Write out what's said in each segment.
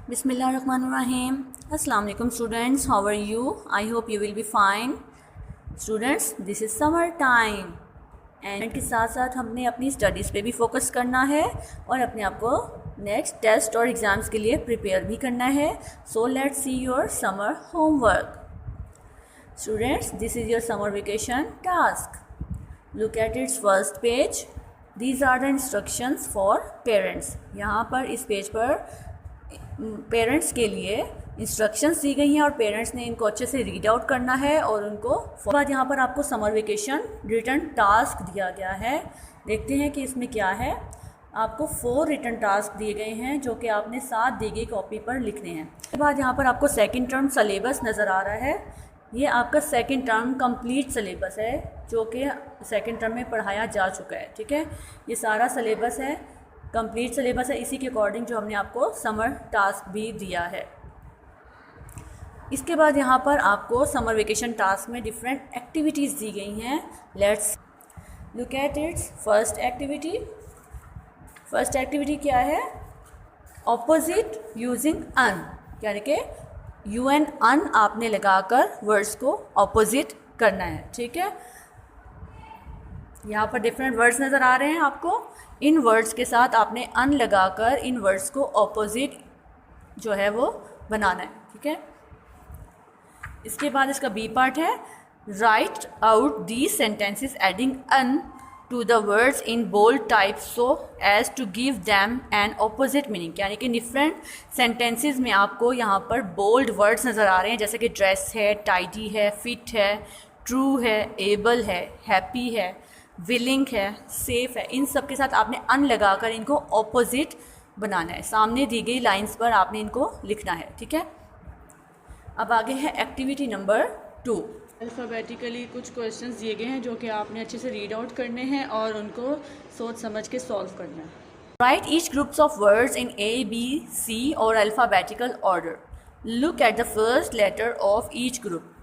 Bismillahirrahmanirrahim. Assalamu alaikum students. How are you? I hope you will be fine. Students, this is summer time. And के साथ साथ हमने अपनी studies पे भी फोकस करना है और अपने आप को नेक्स्ट टेस्ट और एग्ज़ाम्स के लिए प्रिपेयर भी करना है. So let's see your summer homework. Students, this is your summer vacation task. Look at its first page. These are the instructions for parents. यहाँ पर इस पेज पर पेरेंट्स के लिए इंस्ट्रक्शंस दी गई हैं और पेरेंट्स ने इनको अच्छे से रीड आउट करना है और उनको बाद यहाँ पर आपको समर वेकेशन रिटर्न टास्क दिया गया है. देखते हैं कि इसमें क्या है. आपको 4 रिटर्न टास्क दिए गए हैं जो कि आपने 7 दी गई कॉपी पर लिखने हैं. उसके बाद यहाँ पर आपको सेकंड टर्म सिलेबस नज़र आ रहा है. ये आपका सेकंड टर्म कंप्लीट सिलेबस है जो कि सेकंड टर्म में पढ़ाया जा चुका है. ठीक है, ये सारा सिलेबस है, कंप्लीट सिलेबस है. इसी के अकॉर्डिंग जो हमने आपको समर टास्क भी दिया है. इसके बाद यहाँ पर आपको समर वेकेशन टास्क में डिफरेंट एक्टिविटीज़ दी गई हैं. Let's look at its first activity. First activity क्या है? ऑपोजिट यूजिंग अन, यानी कि UN अन आपने लगाकर वर्ड्स को ऑपोजिट करना है. ठीक है, यहाँ पर डिफरेंट वर्ड्स नज़र आ रहे हैं आपको. इन वर्ड्स के साथ आपने अन लगाकर इन वर्ड्स को ऑपोजिट जो है वो बनाना है. ठीक है, इसके बाद इसका बी पार्ट है write out the sentences adding un to the words in bold type so as to give them an opposite meaning. यानी कि डिफरेंट सेंटेंसेस में आपको यहाँ पर बोल्ड वर्ड्स नज़र आ रहे हैं जैसे कि ड्रेस है, टाइडी है, फिट है, ट्रू है, एबल है, हैप्पी है, विलिंग है, सेफ है. इन सब के साथ आपने अन लगाकर इनको ऑपोजिट बनाना है. सामने दी गई लाइंस पर आपने इनको लिखना है. ठीक है, अब आगे है एक्टिविटी नंबर 2. अल्फ़ाबेटिकली कुछ क्वेश्चंस दिए गए हैं जो कि आपने अच्छे से रीड आउट करने हैं और उनको सोच समझ के सॉल्व करना है. Write each groups of words in A, B, C और alphabetical order. Look at the first letter of each group.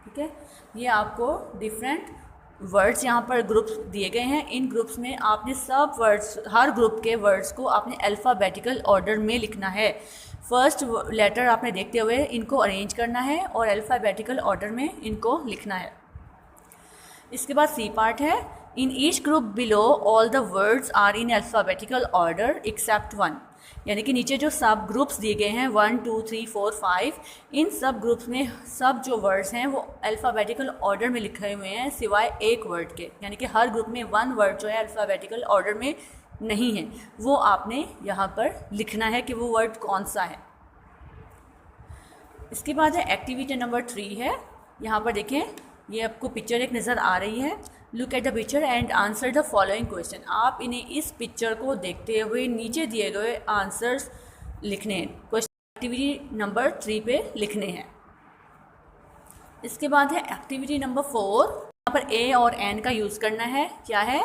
ठीक है, ये आपको डिफरेंट वर्ड्स यहाँ पर ग्रुप्स दिए गए हैं. इन ग्रुप्स में आपने सब वर्ड्स, हर ग्रुप के वर्ड्स को आपने अल्फ़ाबेटिकल ऑर्डर में लिखना है. फर्स्ट लेटर आपने देखते हुए इनको अरेंज करना है और अल्फ़ाबेटिकल ऑर्डर में इनको लिखना है. इसके बाद सी पार्ट है in each group below all the words are in alphabetical order except 1. यानी कि नीचे जो सब ग्रुप्स दिए गए हैं 1, 2, 3, 4, 5, इन सब ग्रुप्स में सब जो वर्ड्स हैं वो अल्फ़ाबेटिकल ऑर्डर में लिखे हुए हैं सिवाय एक वर्ड के. यानी कि हर ग्रुप में 1 वर्ड जो है अल्फ़ाबेटिकल ऑर्डर में नहीं है, वो आपने यहाँ पर लिखना है कि वो वर्ड कौन सा है. इसके बाद है एक्टिविटी नंबर 3 है. यहाँ पर देखें, ये आपको पिक्चर एक नज़र आ रही है. Look at the picture and answer the following question. आप इन्हें इस पिक्चर को देखते हुए नीचे दिए गए आंसर्स लिखने हैं. क्वेश्चन एक्टिविटी नंबर 3 पे लिखने हैं. इसके बाद है एक्टिविटी नंबर 4. यहाँ पर A और N का यूज़ करना है. क्या है?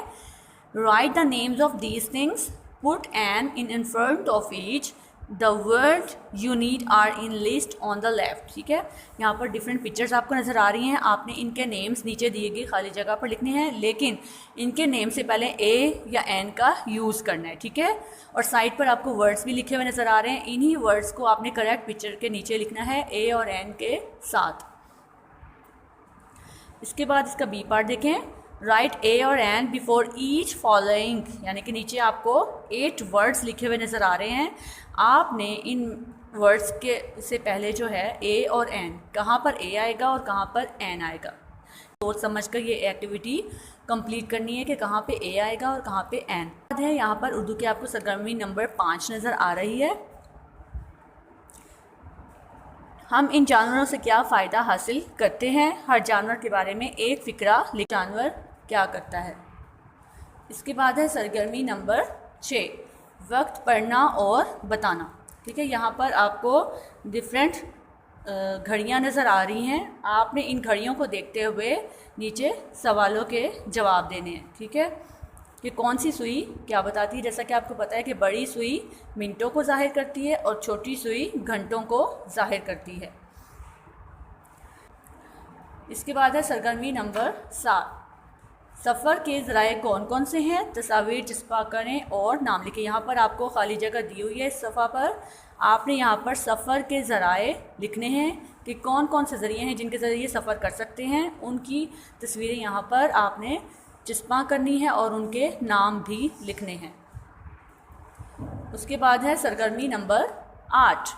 Write the names of these things, put an in front of each, the word you need are in list on the left. ठीक है, यहाँ पर डिफरेंट पिक्चर्स आपको नज़र आ रही हैं. आपने इनके नेम्स नीचे दिए गए खाली जगह पर लिखने हैं, लेकिन इनके नेम से पहले A या N का यूज़ करना है. ठीक है, और साइड पर आपको वर्ड्स भी लिखे हुए नज़र आ रहे हैं. इन्हीं वर्ड्स को आपने करेक्ट पिक्चर के नीचे लिखना है A और N के साथ. इसके बाद इसका बी पार्ट देखें. राइट A और N बिफोर ईच फॉलोइंग. यानी कि नीचे आपको 8 वर्ड्स लिखे हुए नज़र आ रहे हैं. आपने इन वर्ड्स के से पहले जो है A और N, कहाँ पर A आएगा और कहाँ पर N आएगा, सोच समझ कर ये एक्टिविटी कंप्लीट करनी है कि कहाँ पे A आएगा और कहाँ पे N है. यहाँ पर उर्दू की आपको सरगर्मी नंबर 5 नज़र आ रही है. हम इन जानवरों से क्या फ़ायदा हासिल करते हैं. हर जानवर के बारे में एक फ़िक्रा लिख. जानवर क्या करता है. इसके बाद है सरगर्मी नंबर 6, वक्त पढ़ना और बताना. ठीक है, यहाँ पर आपको डिफरेंट घड़ियाँ नज़र आ रही हैं. आपने इन घड़ियों को देखते हुए नीचे सवालों के जवाब देने हैं. ठीक है, कि कौन सी सुई क्या बताती है. जैसा कि आपको पता है कि बड़ी सुई मिनटों को ज़ाहिर करती है और छोटी सुई घंटों को ज़ाहिर करती है. इसके बाद है सरगर्मी नंबर 7, सफ़र के ज़राए कौन कौन से हैं, तस्वीर चिस्पा करें और नाम लिखें। यहाँ पर आपको खाली जगह दी हुई है इस सफ़ा पर, आपने यहाँ पर सफ़र के ज़राए लिखने हैं कि कौन कौन से ज़रिए हैं जिनके ज़रिए सफ़र कर सकते हैं, उनकी तस्वीरें यहाँ पर आपने चिस्पा करनी है और उनके नाम भी लिखने हैं। उसके बाद है सरगर्मी नंबर 8।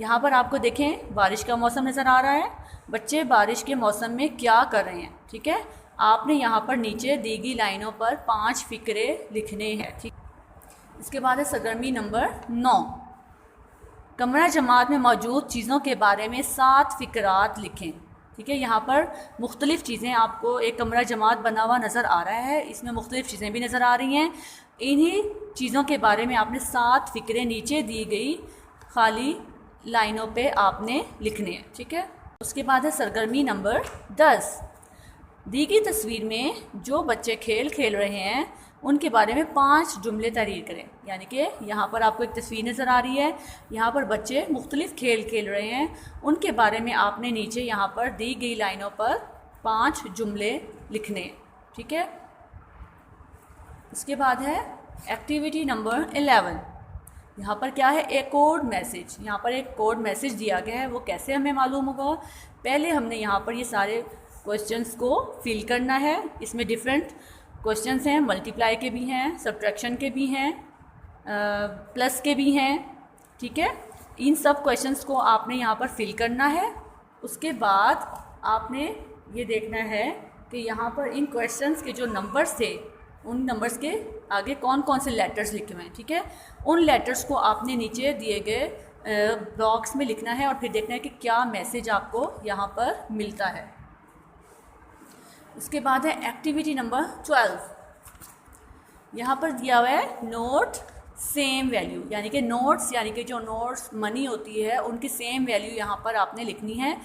यहाँ पर आपको देखें बारिश का मौसम नज़र आ रहा है। बच्चे बारिश के मौसम में क्या कर रहे हैं, ठीक है। आपने यहाँ पर नीचे दी गई लाइनों पर 5 फ़िक्रे लिखने हैं, ठीक। इसके बाद है सरगर्मी नंबर 9। कमरा जमात में मौजूद चीज़ों के बारे में 7 फ़िक्रात लिखें, ठीक है। यहाँ पर मुख्तलिफ़ चीज़ें, आपको एक कमरा जमात बना हुआ नज़र आ रहा है, इसमें मुख्तलिफ़ चीज़ें भी नज़र आ रही हैं। इन्हीं चीज़ों के बारे में आपने 7 फ़िक्रे नीचे दी गई खाली लाइनों पे आपने लिखने हैं, ठीक है। उसके बाद है सरगर्मी नंबर 10। दी गई तस्वीर में जो बच्चे खेल खेल रहे हैं उनके बारे में 5 जुमले तहरीर करें। यानी कि यहाँ पर आपको एक तस्वीर नज़र आ रही है, यहाँ पर बच्चे मुख्तलिफ़ खेल खेल रहे हैं, उनके बारे में आपने नीचे यहाँ पर दी गई लाइनों पर 5 जुमले लिखने, ठीक है। उसके बाद है एक्टिविटी नंबर 11। यहाँ पर क्या है, एक कोड मैसेज। यहाँ पर एक कोड मैसेज दिया गया है, वो कैसे हमें मालूम होगा। पहले हमने यहाँ पर ये सारे क्वेश्चंस को फिल करना है। इसमें डिफरेंट क्वेश्चंस हैं, मल्टीप्लाई के भी हैं, सब्ट्रैक्शन के भी हैं, प्लस के भी हैं, ठीक है। इन सब क्वेश्चंस को आपने यहाँ पर फिल करना है। उसके बाद आपने ये देखना है कि यहाँ पर इन क्वेश्चंस के जो नंबर्स थे, उन नंबर्स के आगे कौन कौन से लेटर्स लिखे हुए हैं, ठीक है। उन लेटर्स को आपने नीचे दिए गए बॉक्स में लिखना है और फिर देखना है कि क्या मैसेज आपको यहाँ पर मिलता है। उसके बाद है एक्टिविटी नंबर 12। यहाँ पर दिया हुआ है नोट सेम वैल्यू, यानी कि नोट्स, यानी कि जो नोट्स मनी होती है उनकी सेम वैल्यू यहाँ पर आपने लिखनी है।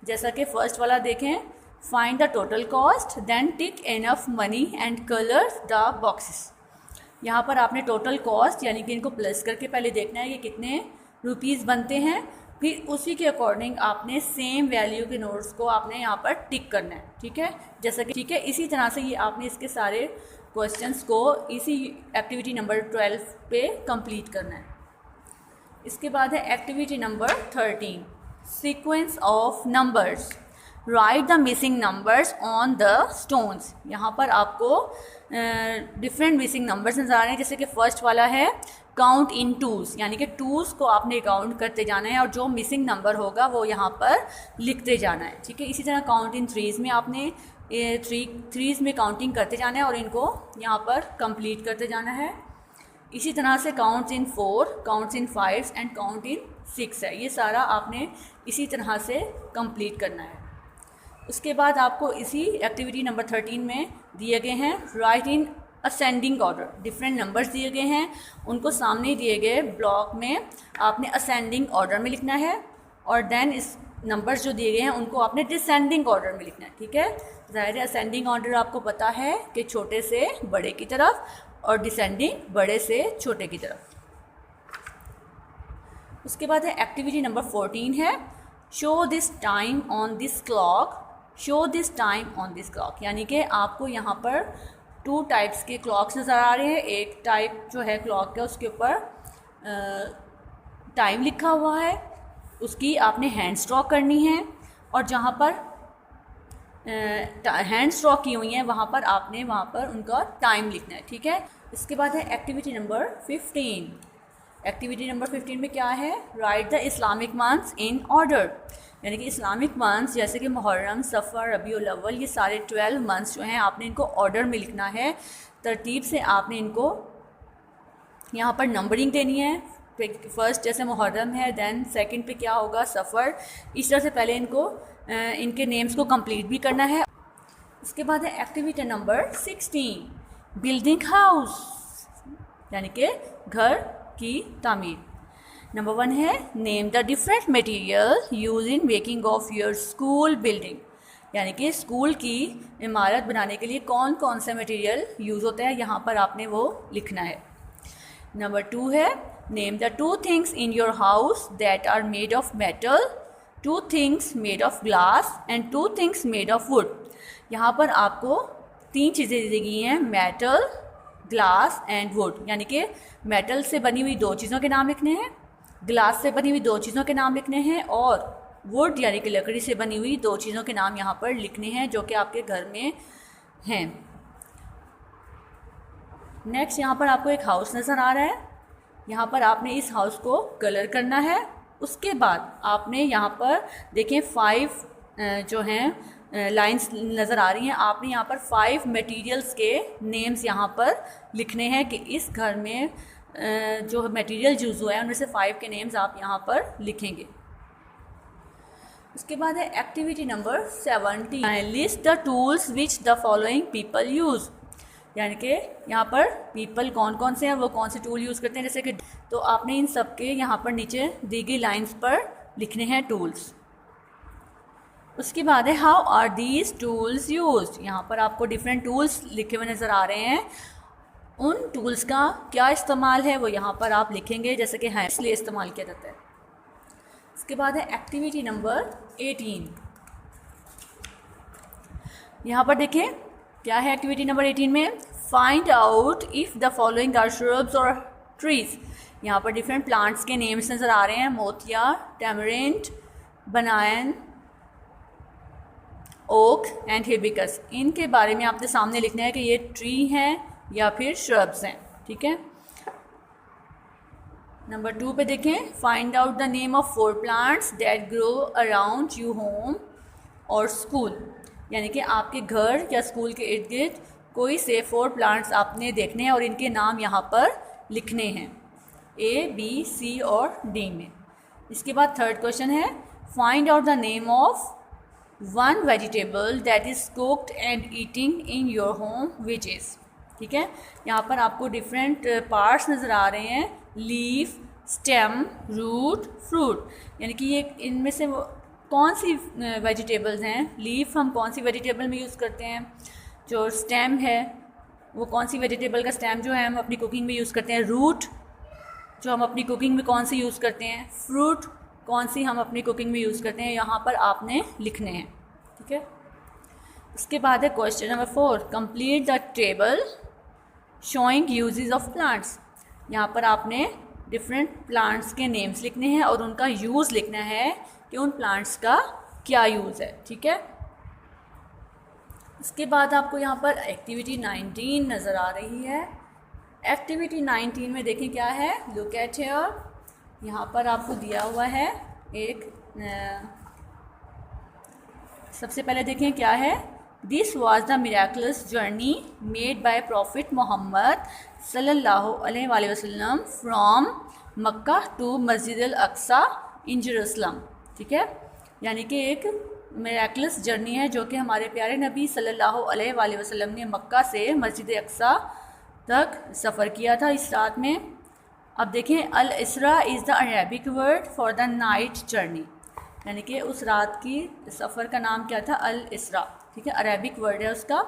जैसा कि फर्स्ट वाला देखें, find the total cost, then tick enough money and colour the boxes. यहाँ पर आपने टोटल कॉस्ट यानी कि इनको प्लस करके पहले देखना है कि कितने रुपीज़ बनते हैं, फिर उसी के अकॉर्डिंग आपने सेम वैल्यू के नोट्स को आपने यहाँ पर टिक करना है, ठीक है। जैसा कि ठीक है, इसी तरह से ये आपने इसके सारे क्वेश्चंस को इसी एक्टिविटी नंबर 12 पे कंप्लीट करना है। इसके बाद है activity number 13, sequence of numbers, right the missing numbers on the stones. यहाँ पर आपको डिफरेंट मिसिंग नंबर्स नज़र आ रहे हैं। जैसे कि फर्स्ट वाला है काउंट इन टूज़, यानी कि टूज़ को आपने काउंट करते जाना है और जो मिसिंग नंबर होगा वो यहाँ पर लिखते जाना है, ठीक है। इसी तरह काउंट इन थ्रीज़ में आपने थ्रीज़ में काउंटिंग करते जाना है और इनको यहाँ पर कंप्लीट करते जाना है। इसी तरह से counts in 4, counts in 5 and count in 6 है, ये सारा आपने इसी तरह से कंप्लीट करना है। उसके बाद आपको इसी एक्टिविटी नंबर 13 में दिए गए हैं right in ascending order, different numbers दिए गए हैं, उनको सामने दिए गए ब्लॉक में आपने असेंडिंग ऑर्डर में लिखना है और देन इस नंबर्स जो दिए गए हैं उनको आपने डिसेंडिंग ऑर्डर में लिखना है, ठीक है। ज़ाहिर है असेंडिंग ऑर्डर आपको पता है कि छोटे से बड़े की तरफ और डिसेंडिंग बड़े से छोटे की तरफ। उसके बाद है एक्टिविटी नंबर 14 है show this time on this clock, show this time on this clock, यानी कि आपको यहाँ पर 2 टाइप्स के क्लॉक्स नज़र आ रहे हैं। एक टाइप जो है क्लॉक का उसके ऊपर टाइम लिखा हुआ है, उसकी आपने हैंड स्ट्रोक करनी है और जहाँ पर हैंड स्ट्रोक की हुई हैं वहाँ पर आपने उनका टाइम लिखना है, ठीक है। इसके बाद है एक्टिविटी नंबर 15। एक्टिविटी नंबर 15 में क्या है, write the Islamic months in order, यानी कि इस्लामिक मंथ्स जैसे कि मुहर्रम, सफ़र, रबीउल अव्वल, ये सारे 12 मंथ्स जो हैं आपने इनको ऑर्डर में लिखना है। तरतीब से आपने इनको यहाँ पर नंबरिंग देनी है। फर्स्ट जैसे मुहर्रम है, देन सेकंड पे क्या होगा सफ़र, इस तरह से पहले इनको इनके नेम्स को कंप्लीट भी करना है। उसके बाद है एक्टिविटी नंबर 16, बिल्डिंग हाउस, यानी कि घर की तामीर। नंबर 1 है name the different material use in making of your school building, यानी कि स्कूल की इमारत बनाने के लिए कौन कौन से मटेरियल यूज़ होता है, यहाँ पर आपने वो लिखना है। नंबर 2 है name the 2 things in your house that are made of metal, 2 things made of glass and 2 things made of wood. यहाँ पर आपको 3 चीज़ें दी गई हैं, मेटल, ग्लास एंड वुड, यानी कि मेटल से बनी हुई 2 चीज़ों के नाम लिखने हैं, ग्लास से बनी हुई 2 चीज़ों के नाम लिखने हैं, और वुड यानी कि लकड़ी से बनी हुई 2 चीज़ों के नाम यहाँ पर लिखने हैं जो कि आपके घर में हैं। नेक्स्ट यहाँ पर आपको एक हाउस नज़र आ रहा है। यहाँ पर आपने इस हाउस को कलर करना है। उसके बाद आपने यहाँ पर देखें 5 जो हैं लाइंस नज़र आ रही हैं। आपने यहाँ पर 5 मटेरियल्स के नेम्स यहाँ पर लिखने हैं कि इस घर में जो मटेरियल यूज़ हुआ है उनमें से 5 के नेम्स आप यहाँ पर लिखेंगे। उसके बाद है activity number 17, list the tools which the following people use, यानी कि यहाँ पर पीपल कौन कौन से हैं, वो कौन से टूल यूज़ करते हैं, जैसे कि तो आपने इन सब के यहाँ पर नीचे दी गई लाइन्स पर लिखने हैं टूल्स। उसके बाद है how are these tools used, यहाँ पर आपको डिफरेंट टूल्स लिखे हुए नज़र आ रहे हैं। उन टूल्स का क्या इस्तेमाल है वो यहाँ पर आप लिखेंगे, जैसे कि हाँ इसलिए इस्तेमाल किया जाता है। उसके बाद है एक्टिविटी नंबर 18। यहाँ पर देखें क्या है एक्टिविटी नंबर 18 में, find out if the following are shrubs और ट्रीज। यहाँ पर डिफरेंट प्लांट्स के नेम्स नज़र आ रहे हैं, मोतिया, टैमरिंड, बनायन, ओक एंड हिबिस्कस। इनके बारे में आपके सामने लिखना है कि ये ट्री हैं या फिर श्रब्स हैं, ठीक है। नंबर 2 पे देखें, find out the name of 4 plants that grow around you home और स्कूल, यानी कि आपके घर या स्कूल के इर्द गिर्द कोई से 4 प्लांट्स आपने देखने हैं और इनके नाम यहाँ पर लिखने हैं A, B, C और D में। इसके बाद 3rd क्वेश्चन है, find out the name of 1 vegetable that is cooked and eating in your home which is, ठीक है। यहाँ पर आपको डिफरेंट पार्ट्स नज़र आ रहे हैं, लीफ, स्टेम, रूट, फ्रूट, यानी कि ये इनमें से कौन सी वेजिटेबल्स हैं। लीफ हम कौन सी वेजिटेबल में यूज़ करते हैं, जो स्टेम है वो कौन सी वेजिटेबल का स्टेम जो है हम अपनी कुकिंग में यूज़ करते हैं, रूट जो हम अपनी कुकिंग में कौन सी यूज़ करते हैं, फ्रूट कौन सी हम अपनी कुकिंग में यूज़ करते हैं, यहाँ पर आपने लिखने हैं, ठीक है। उसके बाद है question number 4, complete the table showing uses of plants. यहाँ पर आपने डिफरेंट प्लांट्स के नेम्स लिखने हैं और उनका यूज़ लिखना है कि उन प्लांट्स का क्या यूज़ है, ठीक है। इसके बाद आपको यहाँ पर एक्टिविटी 19 नज़र आ रही है। एक्टिविटी 19 में देखें क्या है, लुक एट हियर। यहाँ पर आपको दिया हुआ है एक सबसे पहले देखें क्या है, this was the miraculous journey made by prophet Muhammad सल्लल्लाहु अलैहि वसल्लम फ्रॉम मक्का टू मस्जिद अल अक्सा इन जेरूसलम, ठीक है। यानी कि एक मिराकुलस जर्नी है जो कि हमारे प्यारे नबी सल्लल्लाहु अलैहि वसल्लम ने मक्का से मस्जिद अक्सा तक सफ़र किया था इस रात में। अब देखें, अल इसरा is the Arabic word for the night journey, यानी कि उस रात की सफ़र का नाम क्या था, अल इसरा, ठीक है, अरबिक वर्ड है उसका।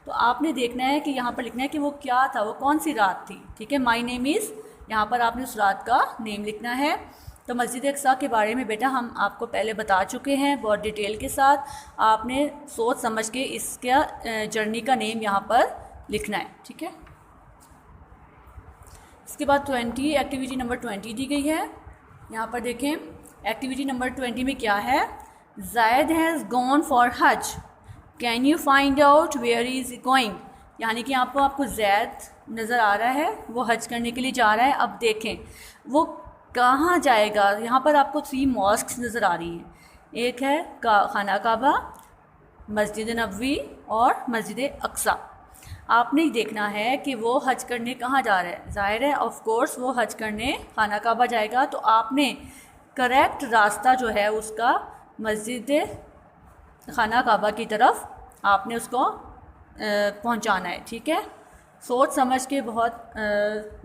तो आपने देखना है कि यहाँ पर लिखना है कि वो क्या था, वो कौन सी रात थी, ठीक है। माई नेम इज़, यहाँ पर आपने उस रात का नेम लिखना है। तो मस्जिद अक्सा के बारे में बेटा हम आपको पहले बता चुके हैं बहुत डिटेल के साथ, आपने सोच समझ के इसका जर्नी का नेम यहाँ पर लिखना है, ठीक है। इसके बाद 20 एक्टिविटी नंबर 20 दी गई है। यहाँ पर देखें एक्टिविटी नंबर 20 में क्या है, ज़ायद हैज़ गॉन फॉर हज, can you find out where is going, यानी कि आपको ज़ैद नज़र आ रहा है, वो हज करने के लिए जा रहा है। अब देखें वो कहाँ जाएगा, यहाँ पर आपको 3 मॉस्क्स नज़र आ रही हैं, एक है खाना काबा, मस्जिद नबवी और मस्जिद अक्सा। आपने देखना है कि वो हज करने कहाँ जा रहा है, ज़ाहिर है ऑफ कोर्स वो हज करने खाना काबा जाएगा। तो आपने करेक्ट रास्ता जो है उसका मस्जिद खाना काबा की तरफ आपने उसको पहुंचाना है, ठीक है। सोच समझ के बहुत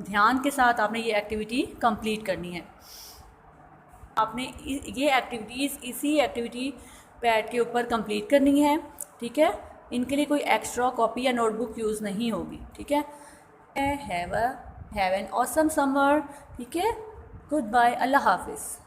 ध्यान के साथ आपने ये एक्टिविटी कंप्लीट करनी है। आपने ये एक्टिविटीज़ इसी एक्टिविटी पैड के ऊपर कंप्लीट करनी है, ठीक है। इनके लिए कोई एक्स्ट्रा कॉपी या नोटबुक यूज़ नहीं होगी, ठीक है। हैव एन ऑसम समर, ठीक है। गुड बाय, अल्लाह हाफिज़।